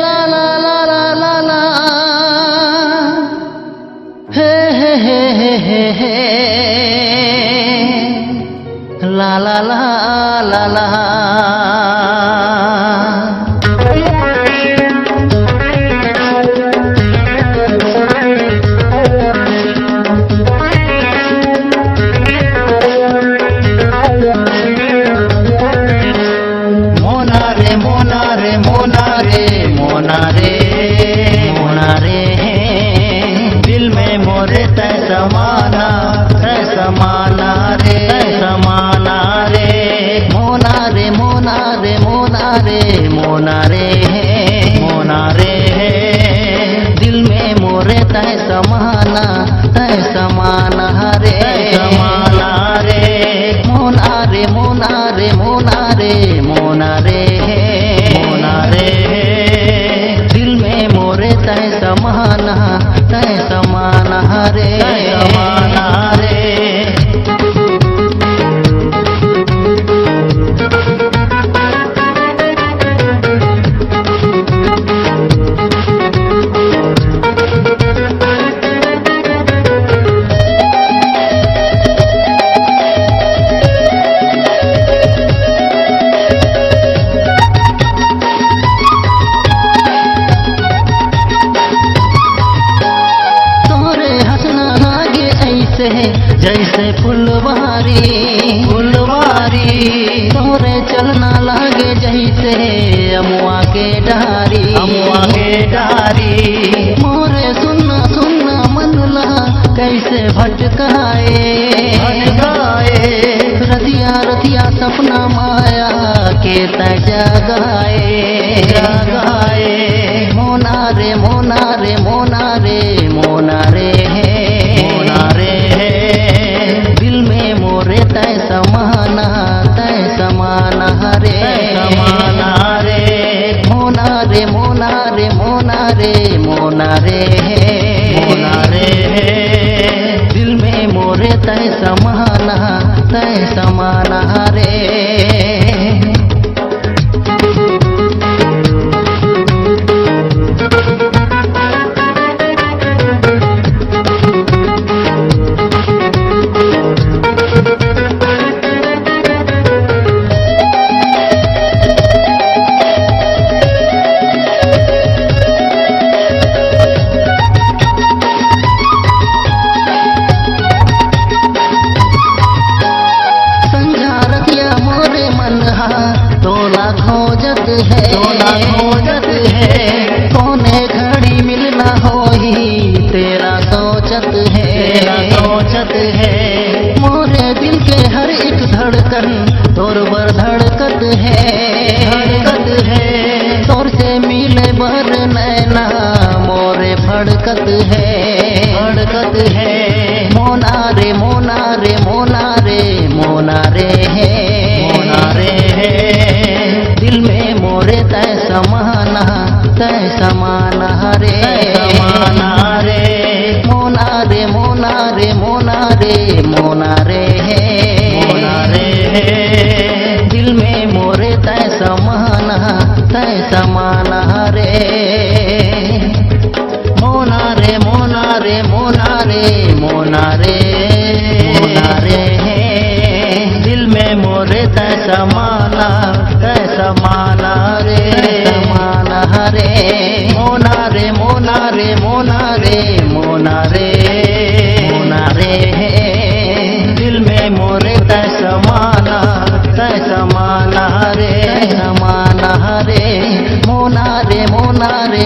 ला ला ला ला ला ला, ला ला ला ला ला। मोना रे दिल में मोरे तय समाना रे, मोना रे मोना रे मोना रे दिल में मोरे तय समाना रे, मोना रे दिल में मोरे तय समाना रे। जैसे फुलवारी तोरे चलना लागे जैसे अमुआ के डारी मोरे सुनना मनला कैसे भटकाए रतिया सपना माया के तय जगाए मोना रे दिल में मोरे तय समाना रे, मोना रे दिल में मोरे तय समाना रे। खोजत है कोने घड़ी मिलना होई तेरा सोचत है मोरे दिल के हर एक धड़कन तोर बर धड़कत है तोर से मिले बर नैना मोरे फड़कत है मोना रे दिल में मोरे तय समाना रे, मोना रे दिल में मोरे तय समाना रे, मोना रे दिल में मोरे तय समाना रे, मोना रे दिल में मोरे तय समाना रे, मोना रे